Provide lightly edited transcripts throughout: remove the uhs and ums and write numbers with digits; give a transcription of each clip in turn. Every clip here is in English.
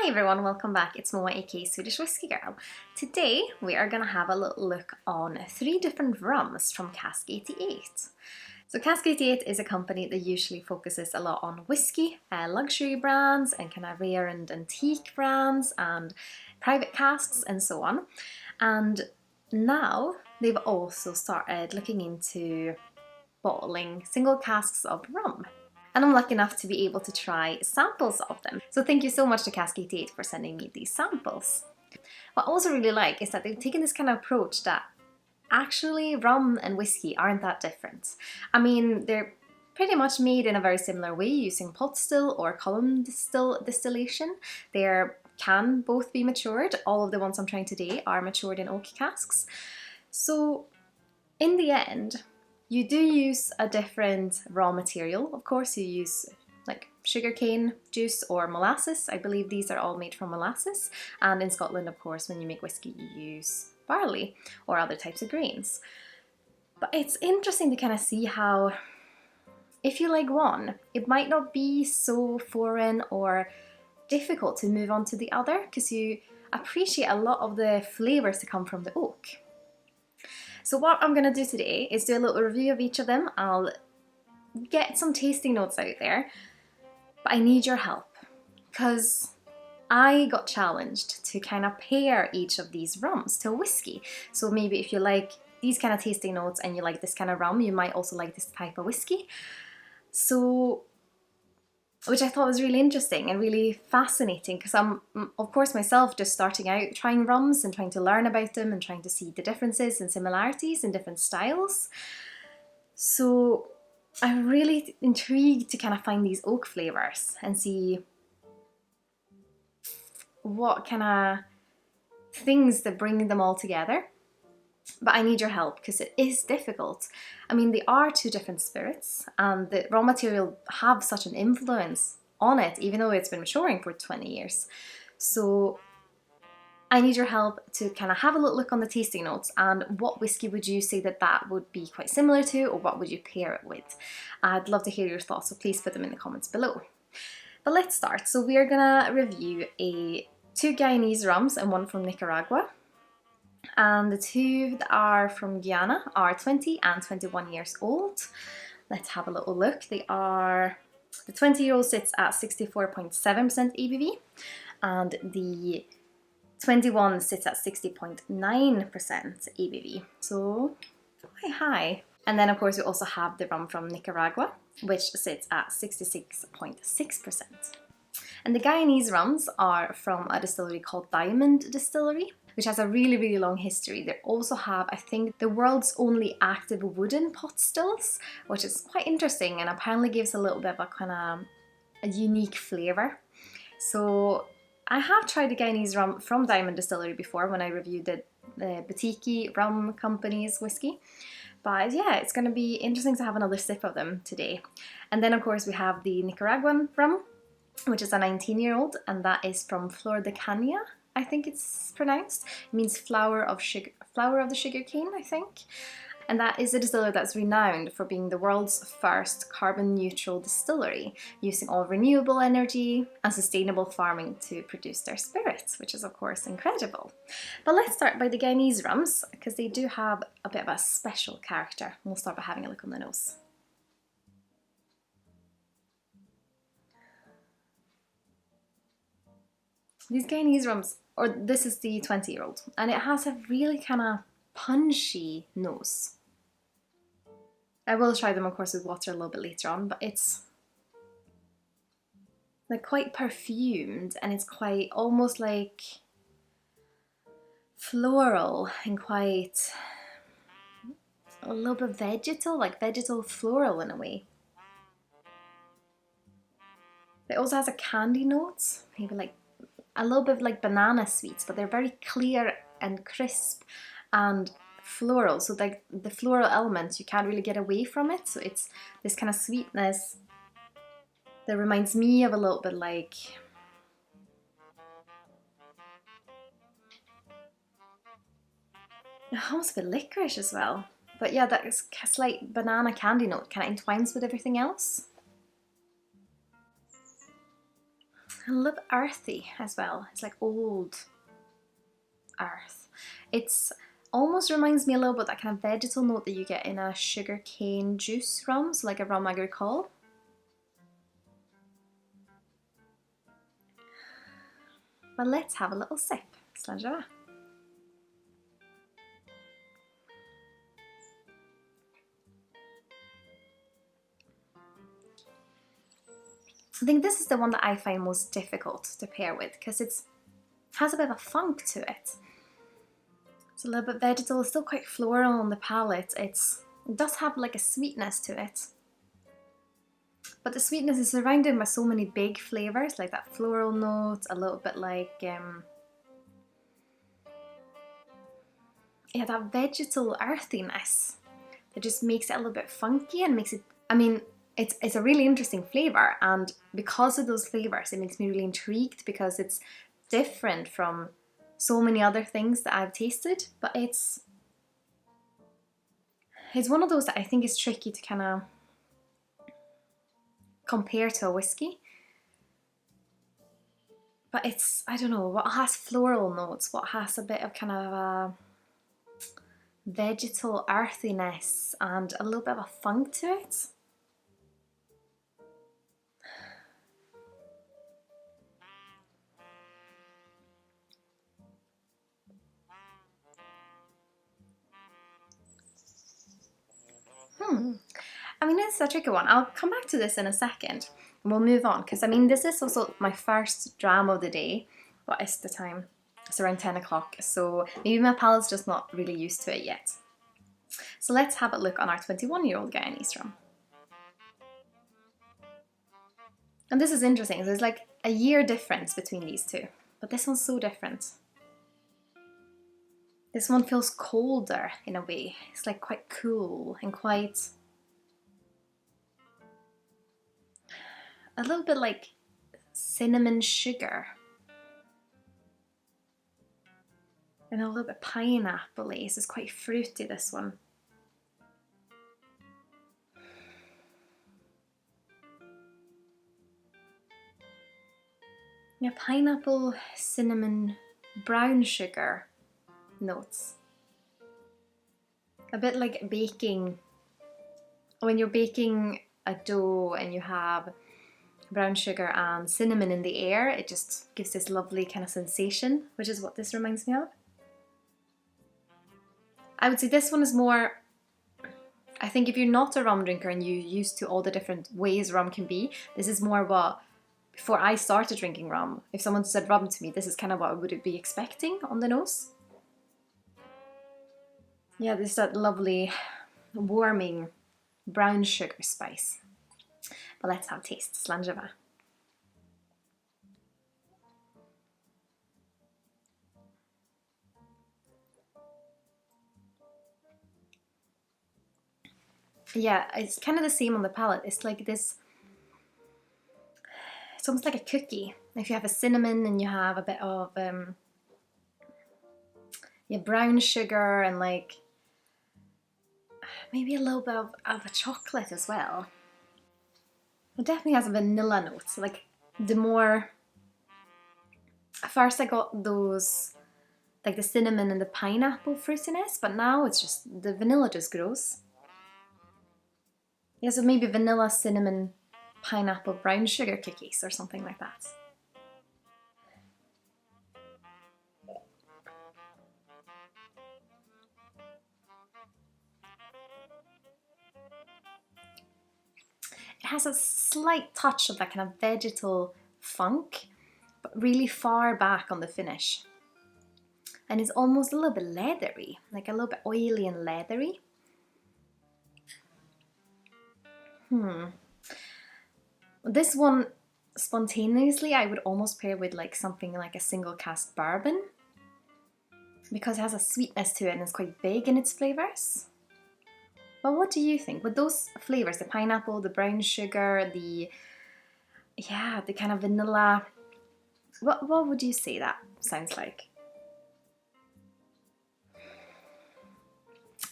Hi everyone, welcome back. It's Moa, aka Swedish Whiskey Girl. Today we are going to have a little look on 3 different rums from Cask 88. So Cask 88 is a company that usually focuses a lot on whiskey, luxury brands and kind of rare and antique brands and private casks and so on. And now they've also started looking into bottling single casks of rum. And I'm lucky enough to be able to try samples of them. So thank you so much to Cask 88 for sending me these samples. What I also really like is that they've taken this kind of approach that actually rum and whiskey aren't that different. I mean, they're pretty much made in a very similar way using pot still or column distillation. They can both be matured. All of the ones I'm trying today are matured in oak casks. So in the end, you do use a different raw material. Of course, you use like sugarcane juice or molasses. I believe these are all made from molasses. And in Scotland, of course, when you make whiskey, you use barley or other types of grains. But it's interesting to kind of see how, if you like one, it might not be so foreign or difficult to move on to the other because you appreciate a lot of the flavors that come from the oak. So what I'm going to do today is do a little review of each of them. I'll get some tasting notes out there, but I need your help because I got challenged to kind of pair each of these rums to a whiskey. So maybe if you like these kind of tasting notes and you like this kind of rum, you might also like this type of whiskey. So, which I thought was really interesting and really fascinating because I'm, of course, myself just starting out trying rums and trying to learn about them and trying to see the differences and similarities in different styles. So I'm really intrigued to kind of find these oak flavors and see what kind of things that bring them all together. But I need your help because it is difficult. I mean, they are 2 different spirits and the raw material have such an influence on it, even though it's been maturing for 20 years. So I need your help to kind of have a little look on the tasting notes and what whiskey would you say that would be quite similar to, or what would you pair it with? I'd love to hear your thoughts, so please put them in the comments below. But let's start. So we are gonna review 2 Guyanese rums and 1 from Nicaragua. And the 2 that are from Guyana are 20 and 21 years old. Let's have a little look. The 20-year-old sits at 64.7% ABV and the 21 sits at 60.9% ABV. So quite high. And then of course we also have the rum from Nicaragua, which sits at 66.6%. And the Guyanese rums are from a distillery called Diamond Distillery, which has a really, really long history. They also have, I think, the world's only active wooden pot stills, which is quite interesting and apparently gives a little bit of a kind of a unique flavour. So I have tried the Guyanese rum from Diamond Distillery before when I reviewed the Boutique Rum Company's whiskey. But yeah, it's going to be interesting to have another sip of them today. And then of course we have the Nicaraguan rum, which is a 19-year-old, and that is from Flor de Caña, I think it's pronounced. It means flower of the sugar cane, I think. And that is a distillery that's renowned for being the world's first carbon neutral distillery, using all renewable energy and sustainable farming to produce their spirits, which is of course incredible. But let's start by the Guyanese rums, because they do have a bit of a special character. We'll start by having a look on the nose. These Guyanese rums, or this is the 20-year-old, and it has a really kind of punchy nose. I will try them, of course, with water a little bit later on, but it's like quite perfumed and it's quite almost like floral and quite a little bit vegetal, like vegetal floral in a way. It also has a candy note, maybe like a little bit like banana sweets, but they're very clear and crisp and floral. So like the floral elements, you can't really get away from it. So it's this kind of sweetness that reminds me of a little bit like almost a bit licorice as well. But yeah, that slight banana candy note kind of entwines with everything else. a little bit earthy as well. It's like old earth. It's almost reminds me a little bit of that kind of vegetal note that you get in a sugarcane juice rum, so like a rum agricole. But let's have a little sip. Slanjava. I think this is the one that I find most difficult to pair with because it has a bit of a funk to it. It's a little bit vegetal, it's still quite floral on the palate. It does have like a sweetness to it. But the sweetness is surrounded by so many big flavours, like that floral note, a little bit like, yeah, that vegetal earthiness that just makes it a little bit funky and makes it, I mean, it's a really interesting flavour, and because of those flavours it makes me really intrigued because it's different from so many other things that I've tasted, but it's one of those that I think is tricky to kind of compare to a whiskey. But it's, I don't know, what has floral notes, what has a bit of kind of a vegetal earthiness and a little bit of a funk to it. I mean, it's a tricky one. I'll come back to this in a second and we'll move on because I mean, this is also my first dram of the day. What is the time? It's around 10 o'clock, so maybe my palate's just not really used to it yet. So let's have a look on our 21-year-old Guyanese rum. And this is interesting, there's like a year difference between these two, but this one's so different. This one feels colder in a way. It's like quite cool and quite a little bit like cinnamon sugar. And a little bit pineapple-y. So it's quite fruity, this one. Yeah, pineapple, cinnamon, brown sugar notes. A bit like baking. When you're baking a dough and you have brown sugar and cinnamon in the air, it just gives this lovely kind of sensation, which is what this reminds me of. I would say this one is more, I think if you're not a rum drinker and you're used to all the different ways rum can be, this is more what, before I started drinking rum, if someone said rum to me, this is kind of what I would be expecting on the nose. Yeah, there's that lovely warming brown sugar spice. But let's have a taste. Slanjava. Yeah, it's kind of the same on the palate. It's like this, it's almost like a cookie. If you have a cinnamon and you have a bit of yeah, brown sugar and like maybe a little bit of a chocolate as well. It definitely has a vanilla note. So like the more, at first I got those, like the cinnamon and the pineapple fruitiness, but now it's just, the vanilla just grows. Yeah, so maybe vanilla, cinnamon, pineapple, brown sugar cookies or something like that. It has a slight touch of that kind of vegetal funk, but really far back on the finish. And it's almost a little bit leathery, like a little bit oily and leathery. This one, spontaneously, I would almost pair with like something like a single cask bourbon, because it has a sweetness to it and it's quite big in its flavours. But what do you think? With those flavours, the pineapple, the brown sugar, the kind of vanilla, what would you say that sounds like?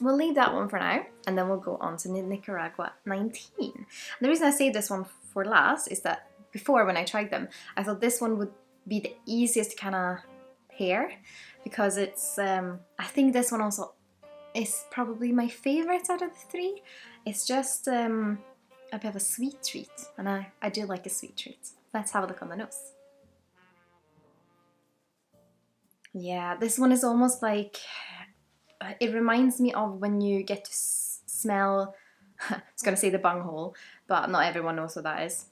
We'll leave that one for now, and then we'll go on to Nicaragua 19. And the reason I say this one for last is that before when I tried them, I thought this one would be the easiest to kind of pair because it's, I think this one also is probably my favourite out of the three. It's just a bit of a sweet treat, and I do like a sweet treat. Let's have a look on the nose. Yeah, this one is almost like, it reminds me of when you get to smell, I was going to say the bunghole, but not everyone knows what that is.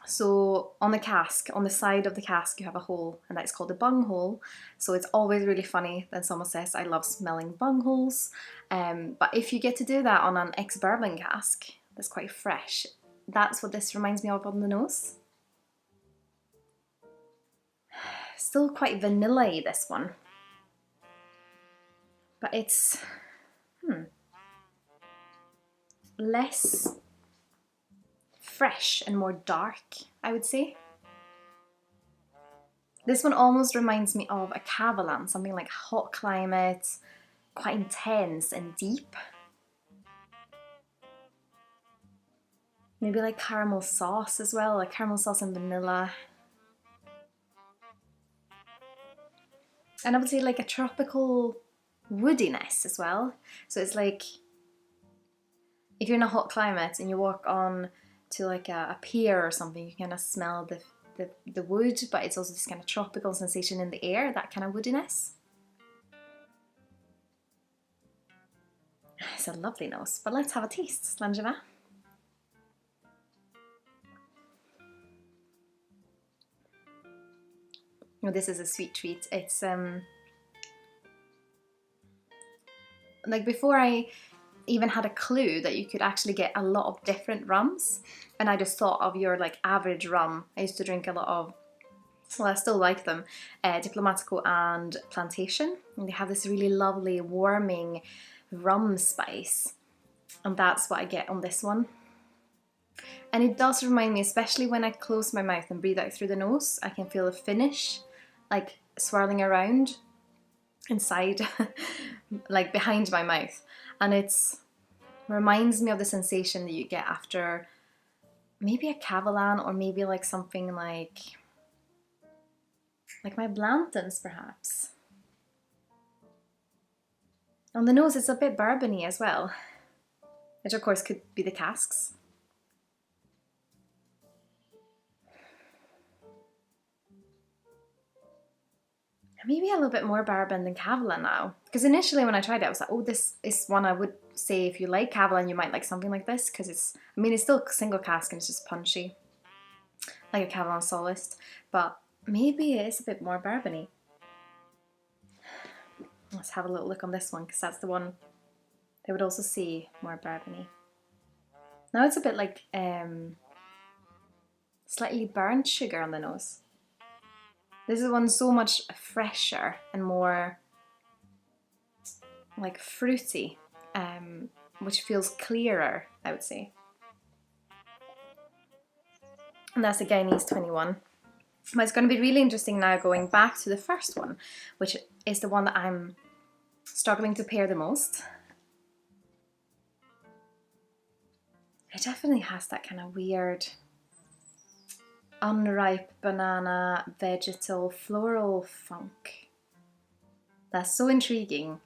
So on the cask, on the side of the cask, you have a hole, and that's called a bunghole. So it's always really funny when someone says, I love smelling bungholes. But if you get to do that on an ex-bourbon cask that's quite fresh, that's what this reminds me of on the nose. Still quite vanilla-y, this one. But it's less fresh and more dark, I would say. This one almost reminds me of a Cavalan, something like hot climate, quite intense and deep. Maybe like caramel sauce as well, like caramel sauce and vanilla. And I would say like a tropical woodiness as well. So it's like, if you're in a hot climate and you walk on to like a pier or something, you kind of smell the wood, but it's also this kind of tropical sensation in the air, that kind of woodiness. It's a lovely nose, but let's have a taste. Slangeva. Oh, this is a sweet treat. It's like before I even had a clue that you could actually get a lot of different rums, and I just thought of your like average rum. I used to drink a lot of, well, I still like them, Diplomatico and Plantation, and they have this really lovely warming rum spice, and that's what I get on this one. And it does remind me, especially when I close my mouth and breathe out through the nose, I can feel the finish like swirling around inside, like behind my mouth. And it reminds me of the sensation that you get after maybe a Cavalan, or maybe like something like my Blantons perhaps. On the nose it's a bit bourbony as well, which of course could be the casks. Maybe a little bit more bourbon than Cavalan now. Because initially when I tried it, I was like, oh, this is one I would say if you like Cavalan, you might like something like this. Because it's, I mean, it's still single cask and it's just punchy. Like a Cavalan Solist. But maybe it is a bit more bourbony. Let's have a little look on this one, because that's the one they would also say more bourbony. Now it's a bit like slightly burnt sugar on the nose. This is one so much fresher and more like fruity, which feels clearer, I would say. And that's the Guyanese 21. But it's going to be really interesting now going back to the first one, which is the one that I'm struggling to pair the most. It definitely has that kind of weird unripe banana, vegetal, floral funk. That's so intriguing,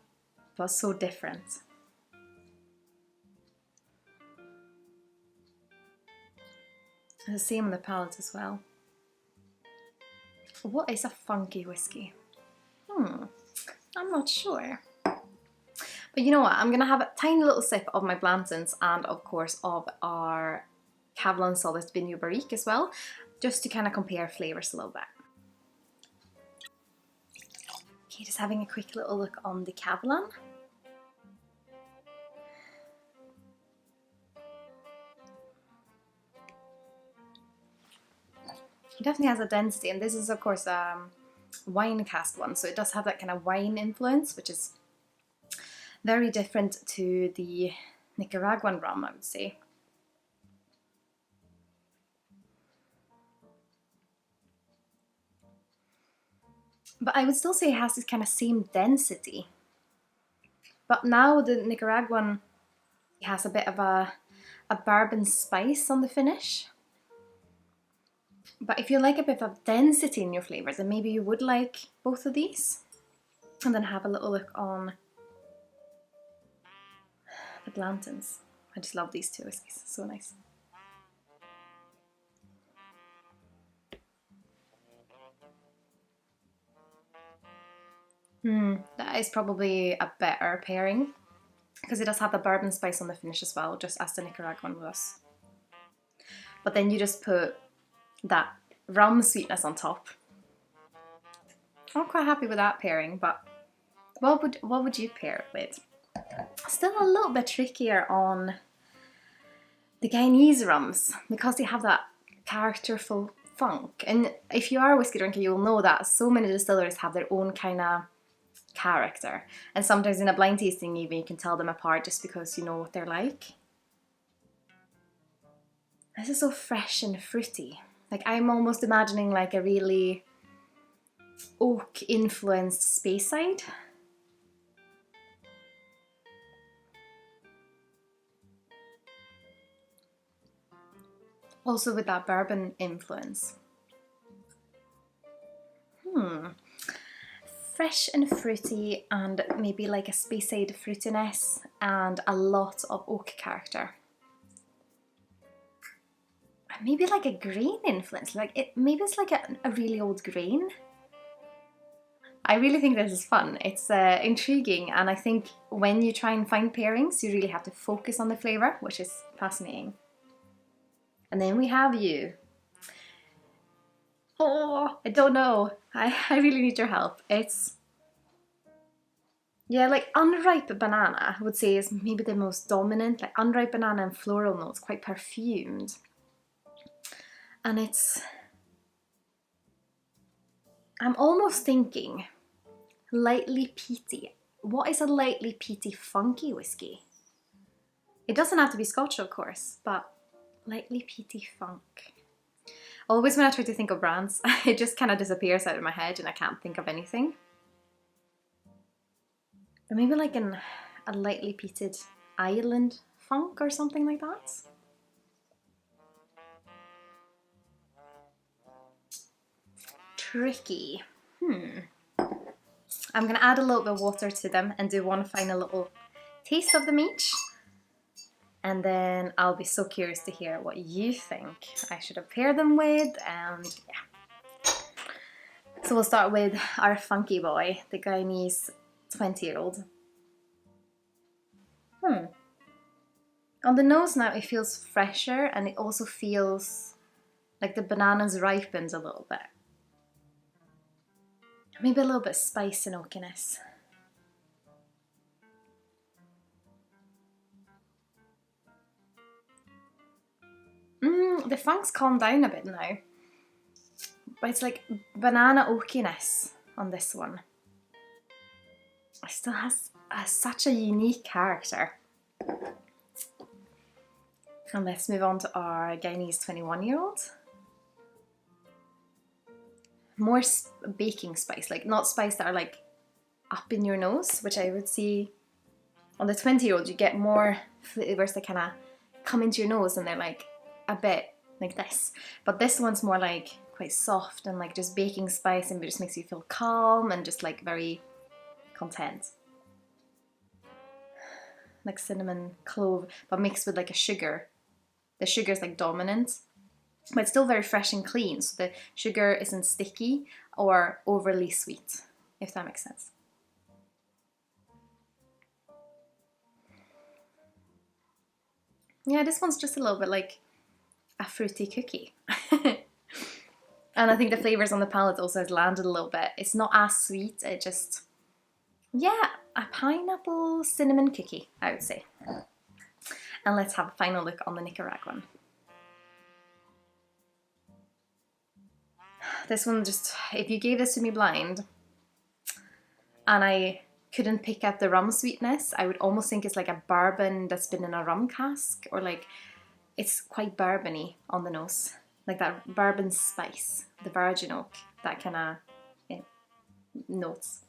but so different. The same on the palate as well. What is a funky whiskey? I'm not sure. But you know what, I'm gonna have a tiny little sip of my Blantons and of course of our Cavalan Solist Vigneau Barrique as well, just to kind of compare flavours a little bit. Okay, just having a quick little look on the Cavalan. It definitely has a density, and this is of course a wine cask one, so it does have that kind of wine influence, which is very different to the Nicaraguan rum, I would say. But I would still say it has this kind of same density. But now the Nicaraguan has a bit of a bourbon spice on the finish. But if you like a bit of density in your flavour, then maybe you would like both of these. And then have a little look on the Blantons. I just love these two whiskies, so nice. That is probably a better pairing because it does have the bourbon spice on the finish as well, just as the Nicaraguan was. But then you just put that rum sweetness on top. I'm quite happy with that pairing, but what would you pair it with? Still a little bit trickier on the Guyanese rums because they have that characterful funk. And if you are a whiskey drinker, you'll know that so many distilleries have their own kind of character. And sometimes in a blind tasting even you can tell them apart just because you know what they're like. This is so fresh and fruity. Like I'm almost imagining like a really oak influenced Speyside. Also with that bourbon influence. Fresh and fruity and maybe like a Speyside fruitiness and a lot of oak character. Maybe like a grain influence, maybe it's like a really old grain. I really think this is fun. It's intriguing, and I think when you try and find pairings, you really have to focus on the flavour, which is fascinating. And then we have you. Oh, I don't know. I really need your help. It's, yeah, like unripe banana, I would say is maybe the most dominant. Like unripe banana and floral notes, quite perfumed. And I'm almost thinking lightly peaty. What is a lightly peaty funky whiskey? It doesn't have to be Scotch, of course, but lightly peaty funk. Always when I try to think of brands, it just kind of disappears out of my head and I can't think of anything. Or maybe like a lightly peated island funk or something like that. Tricky. I'm gonna add a little bit of water to them and do one final little taste of them each. And then I'll be so curious to hear what you think I should have paired them with, and yeah. So we'll start with our funky boy, the Guyanese 20-year-old. On the nose now it feels fresher and it also feels like the bananas ripened a little bit. Maybe a little bit of spice and oakiness. The funk's calmed down a bit now. But it's like banana oakiness on this one. It still has such a unique character. And let's move on to our Guyanese 21-year-old. More baking spice, like not spice that are like up in your nose, which I would see on the 20-year-old. You get more flavors that kind of come into your nose and they're like a bit like this. But this one's more like quite soft and like just baking spice, and it just makes you feel calm and just like very content. Like cinnamon, clove, but mixed with like a sugar. The sugar is like dominant, but it's still very fresh and clean, so the sugar isn't sticky or overly sweet, if that makes sense. Yeah, this one's just a little bit like a fruity cookie. And I think the flavours on the palate also has landed a little bit. It's not as sweet, it just, yeah, a pineapple cinnamon cookie, I would say. And let's have a final look on the Nicaraguan. This one just, if you gave this to me blind and I couldn't pick up the rum sweetness, I would almost think it's like a bourbon that's been in a rum cask, or like it's quite bourbony on the nose. Like that bourbon spice, the virgin oak, that kind of notes.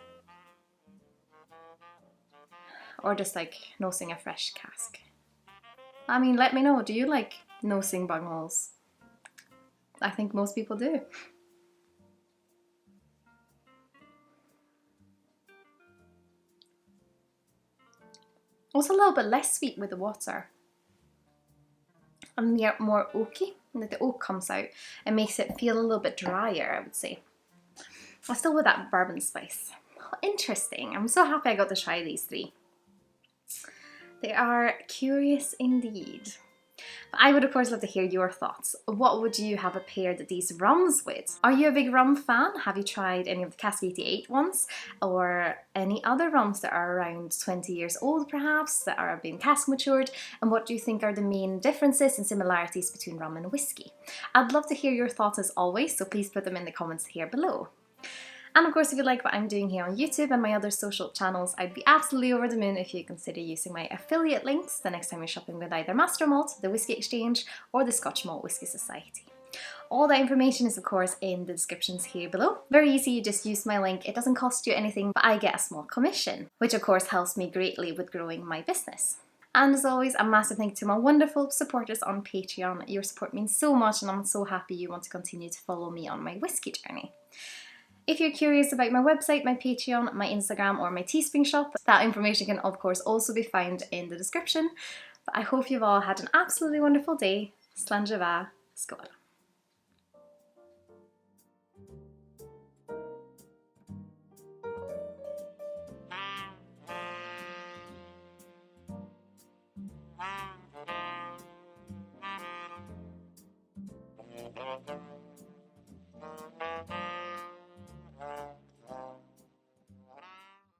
Or just like nosing a fresh cask. I mean, let me know, do you like nosing bungholes? I think most people do. Also a little bit less sweet with the water. And yet more oaky, like the oak comes out and makes it feel a little bit drier, I would say. Still with that bourbon spice. Interesting. I'm so happy I got to try these three. They are curious indeed. I would of course love to hear your thoughts. What would you have paired these rums with? Are you a big rum fan? Have you tried any of the Cask 88 ones? Or any other rums that are around 20 years old perhaps, that are being cask matured? And what do you think are the main differences and similarities between rum and whiskey? I'd love to hear your thoughts as always, so please put them in the comments here below. And of course, if you like what I'm doing here on YouTube and my other social channels, I'd be absolutely over the moon if you consider using my affiliate links the next time you're shopping with either Master Malt, the Whisky Exchange, or the Scotch Malt Whisky Society. All that information is of course in the descriptions here below. Very easy, you just use my link. It doesn't cost you anything, but I get a small commission, which of course helps me greatly with growing my business. And as always, a massive thank you to my wonderful supporters on Patreon. Your support means so much and I'm so happy you want to continue to follow me on my whiskey journey. If you're curious about my website, my Patreon, my Instagram or my Teespring shop, that information can of course also be found in the description. But I hope you've all had an absolutely wonderful day. Slán Skål.